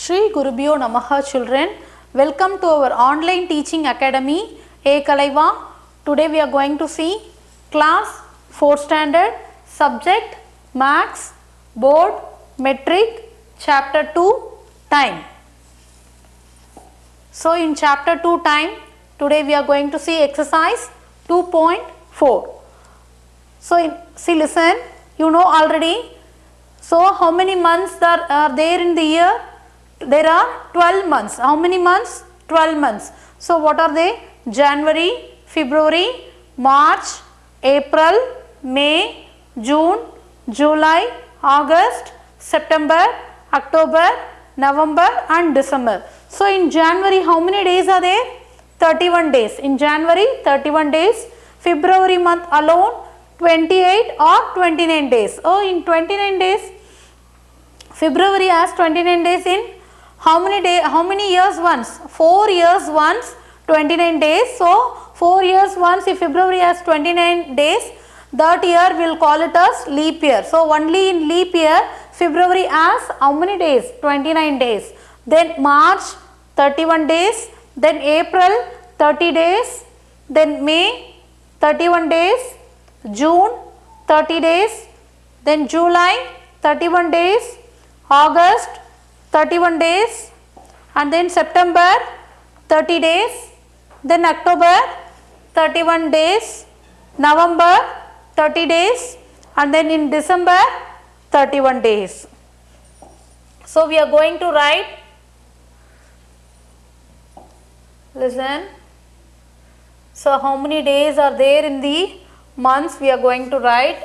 Shri Gurubhyo Namaha children. Welcome to our online teaching academy Ekalaiva. Today we are going to see class 4 standard subject maths board metric chapter 2 time. So in chapter 2 time today we are going to see exercise 2.4. So see listen, you know already. So how many months are there in the year? There are 12 months. How many months? 12 months. So what are they? January, February, March, April, May, June, July, August, September, October, November and December. So in January how many days are there? 31 days. In January 31 days. February month alone 28 or 29 days. Oh, in 29 days. February has 29 days in how many years once? 4 years once 29 days. So 4 years once, if February has 29 days, that year we will call it as leap year. So only in leap year February has how many days? 29 days. Then March 31 days, then April 30 days, then May 31 days, June 30 days, then July 31 days, August 31 days, and then September 30 days, then October 31 days, November 30 days, and then in December 31 days. So we are going to write, listen, so how many days are there in the months we are going to write.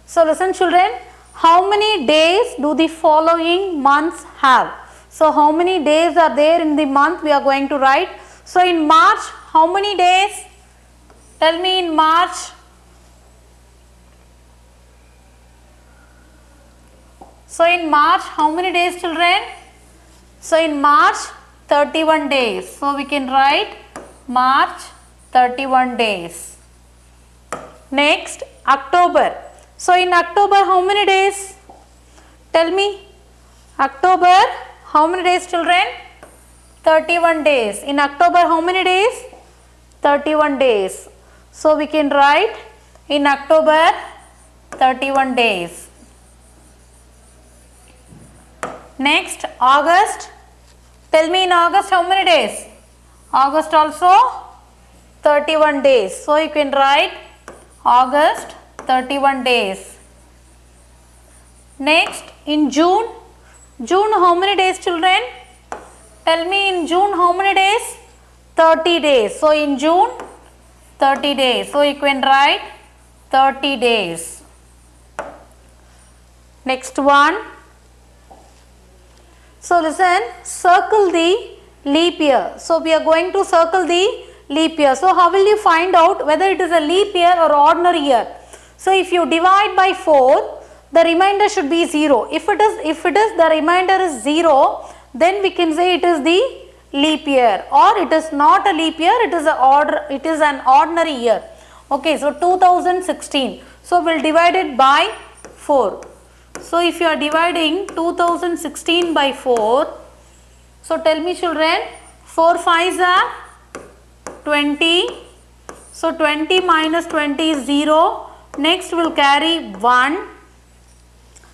So listen children, how many days do the following months have? So how many days are there in the month we are going to write. So in March how many days? Tell me in March. So in March how many days children? So in March 31 days. So we can write March 31 days. Next October. So in October how many days? Tell me. October how many days children? 31 days. In October how many days? 31 days. So we can write in October 31 days. Next August. Tell me in August how many days? August also 31 days. So you can write August 31 days. Next in June. June how many days children? Tell me in June how many days? 30 days. So in June 30 days. So you can write 30 days. Next one. So listen, circle the leap year. So we are going to circle the leap year. So how will you find out whether it is a leap year or ordinary year? So if you divide by 4, the remainder should be 0. If it is the remainder is 0, then we can say it is the leap year, or it is not a leap year, it is an ordinary year. Okay, so 2016. So we'll divide it by 4. So if you are dividing 2016 by 4, so tell me children, 4 5s are 20. So 20 minus 20 is 0. Next we will carry 1.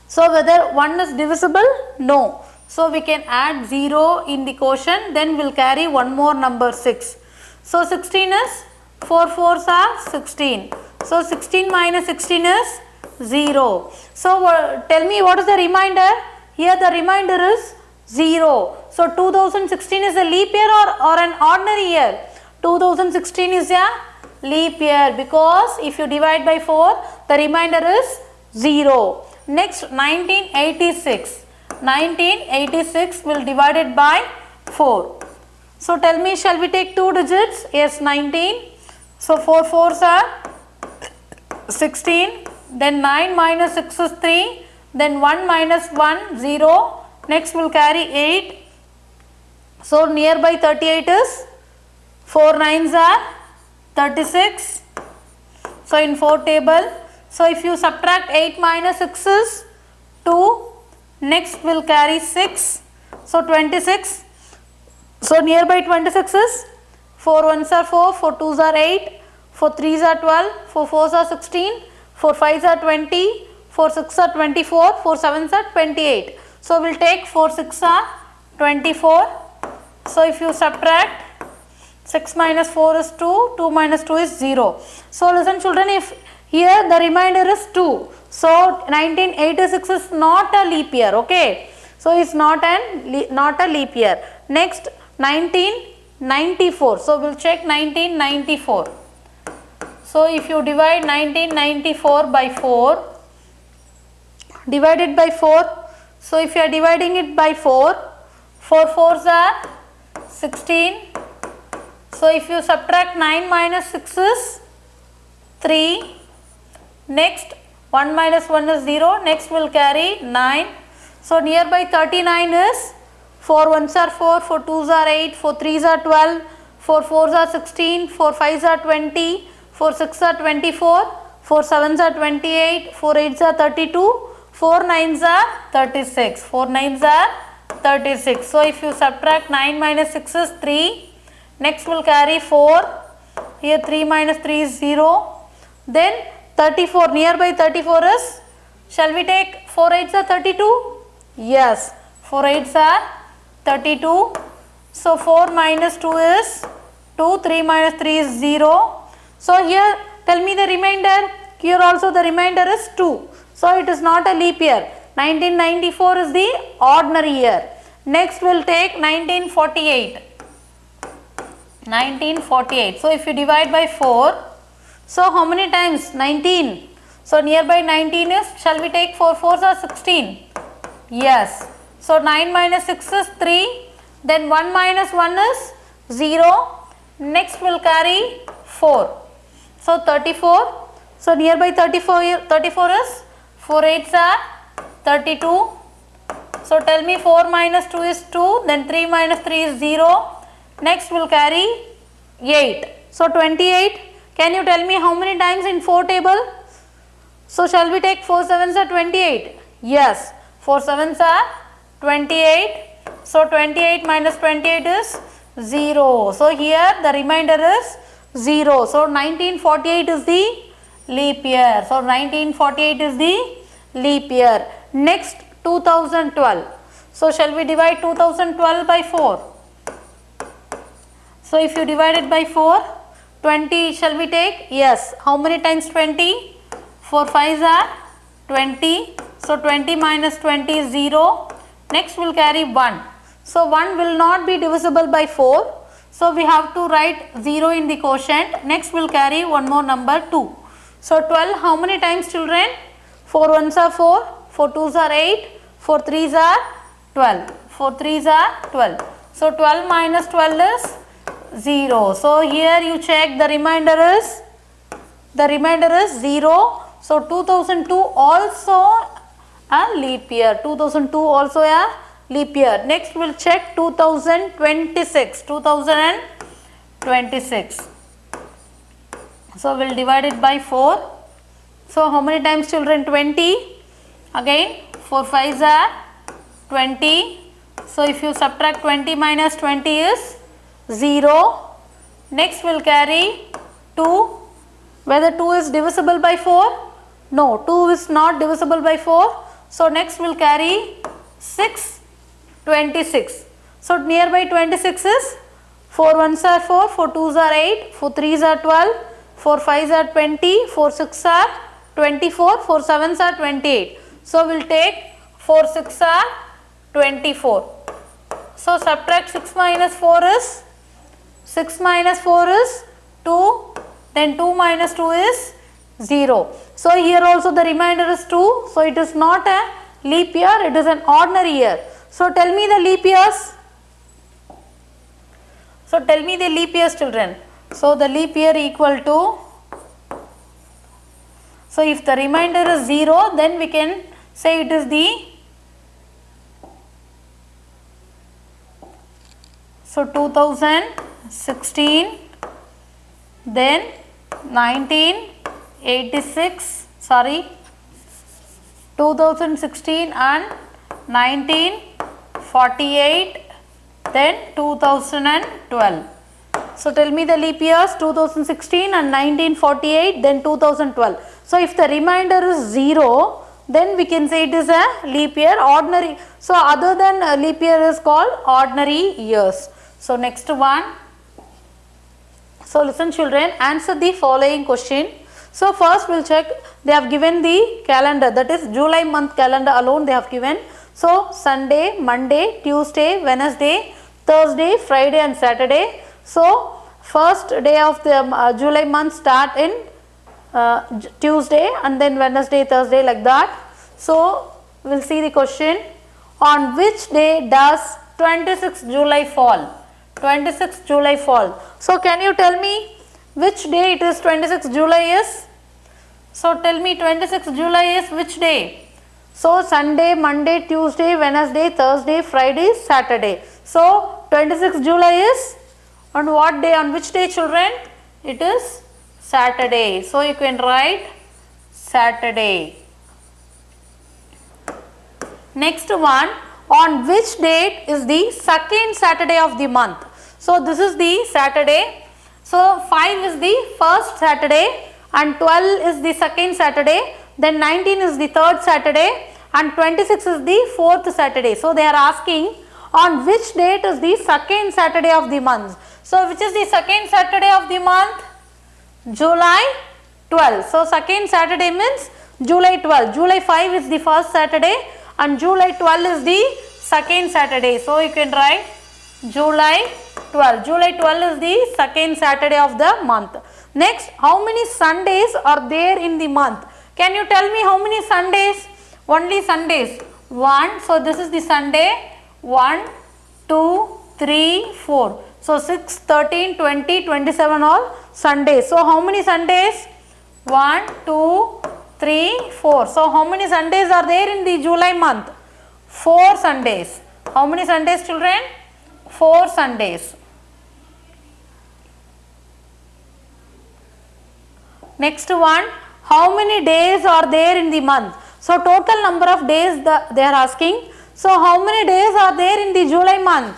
So whether 1 is divisible? No. So we can add 0 in the quotient, then we will carry one more number 6. So 16 is 4 4s are 16. So 16 minus 16 is 0. So tell me what is the remainder? Here the remainder is 0. So 2016 is a leap year or an ordinary year? 2016 is a leap year, because if you divide by 4, the remainder is 0. Next 1986. 1986 will divide it by 4. So tell me, shall we take 2 digits? Yes, 19. So 4 4s are 16. Then 9 minus 6 is 3. Then 1 minus 1, 0. Next we will carry 8. So nearby 38 is 4 9s are 36. So in 4 table. So if you subtract 8 minus 6 is 2. Next we will carry 6. So 26. So nearby 26 is 4 ones are 4, 4 twos are 8, 4 threes are 12, 4 fours are 16, 4 fives are 20, 4 six are 24, 4 sevens are 28. So we will take 4 6 are 24. So if you subtract 6 minus 4 is 2, 2 minus 2 is 0. So listen children, if here the remainder is 2. So 1986 is not a leap year, okay. So it's not a leap year. Next 1994. So we'll check 1994. So if you divide 1994 by 4, divide it by 4. So if you are dividing it by 4, 4 fours are 16. So if you subtract 9 minus 6 is 3. Next 1 minus 1 is 0. Next we'll carry 9. So nearby 39 is 4 ones are 4, 4 twos are 8, 4 threes are 12, 4 fours are 16, 4 fives are 20, 4 six are 24, 4 sevens are 28, 4 eights are 32, 4 nines are 36. 4 nines are 36. So if you subtract 9 minus 6 is 3. Next we'll carry 4. Here 3 minus 3 is 0. Then 34. Nearby 34 is, shall we take 4 eights are 32? Yes. 4 eights are 32. So 4 minus 2 is 2. 3 minus 3 is 0. So here tell me the remainder. Here also the remainder is 2. So it is not a leap year. 1994 is the ordinary year. Next we'll take 1948. 1948. So if you divide by 4, so how many times? 19. So nearby 19 is, shall we take 4 fours are 16? Yes. So 9 minus 6 is 3. Then 1 minus 1 is 0. Next we'll carry 4. So 34. So nearby 34 is 4 eights are 32. So tell me 4 minus 2 is 2. Then 3 minus 3 is 0. Next we'll carry 8. So 28. Can you tell me how many times in 4 table? So shall we take 4 sevens are 28? Yes. 4 sevens are 28. So 28 minus 28 is 0. So here the remainder is 0. So 1948 is the leap year. So 1948 is the leap year. Next 2012. So shall we divide 2012 by 4? So if you divide it by 4, 20 shall we take? Yes. How many times 20? 4 fives are 20. So 20 minus 20 is 0. Next we'll carry 1. So 1 will not be divisible by 4. So we have to write 0 in the quotient. Next we'll carry one more number 2. So 12 how many times children? 4 ones are 4, 4 twos are 8, 4 threes are 12. 4 threes are 12. So 12 minus 12 is 0. So here you check the remainder is 0. So 2002 also a leap year. 2002 also a leap year. Next we'll check 2026. 2026. So we'll divide it by 4. So how many times children? 20. Again 4 fives are 20. So if you subtract 20 minus 20 is 0. Next we'll carry 2. Whether 2 is divisible by 4? No, 2 is not divisible by 4. So next we'll carry 6, 26. So nearby 26 is 4 ones are 4, 4 twos are 8, 4 threes are 12, 4 fives are 20, 4 six are 24, 4 sevens are 28. So we'll take 4 6 are 24. So subtract 6 minus 4 is 2. Then 2 minus 2 is 0. So here also the remainder is 2. So it is not a leap year, it is an ordinary year. So tell me the leap years. So tell me the leap years children. So the leap year equal to, so if the remainder is 0 then we can say it is the, so 2016, then 1986, sorry, 2016 and 48, then 2012. So tell me the leap years 2016 and 1948, then 2012. So if the remainder is 0, then we can say it is a leap year, ordinary. So other than a leap year is called ordinary years. So next one. So listen children, answer the following question. So first we will check, they have given the calendar, that is July month calendar alone they have given. So Sunday, Monday, Tuesday, Wednesday, Thursday, Friday and Saturday. So first day of the July month start in Tuesday and then Wednesday, Thursday, like that. So we will see the question. On which day does 26th July fall? 26th July fall. So can you tell me which day it is 26th July is? So tell me 26th July is which day? So Sunday, Monday, Tuesday, Wednesday, Thursday, Friday, Saturday. So 26th July is on what day? On which day children? It is Saturday. So you can write Saturday. Next one, on which date is the second Saturday of the month? So this is the Saturday. So 5 is the first Saturday and 12 is the second Saturday. Then 19 is the third Saturday and 26 is the fourth Saturday. So they are asking on which date is the second Saturday of the month. So which is the second Saturday of the month? July 12. So second Saturday means July 12. July 5 is the first Saturday and July 12 is the second Saturday. So you can write July 12. July 12 is the second Saturday of the month. Next, how many Sundays are there in the month? Can you tell me how many Sundays? Only Sundays. 1. So this is the Sunday. 1, 2, 3, 4. So 6, 13, 20, 27 all Sundays. So how many Sundays? 1, 2, 3, 4. So how many Sundays are there in the July month? 4 Sundays. How many Sundays children? 4 Sundays. Next one, how many days are there in the month? So total number of days they are asking. So how many days are there in the July month?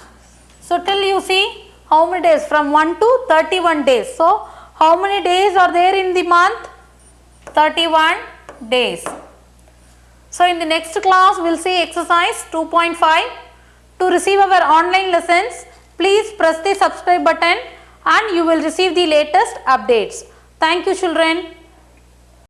So till you see how many days, from 1 to 31 days. So how many days are there in the month? 31 days. So in the next class we will see exercise 2.5. To receive our online lessons, please press the subscribe button and you will receive the latest updates. Thank you children.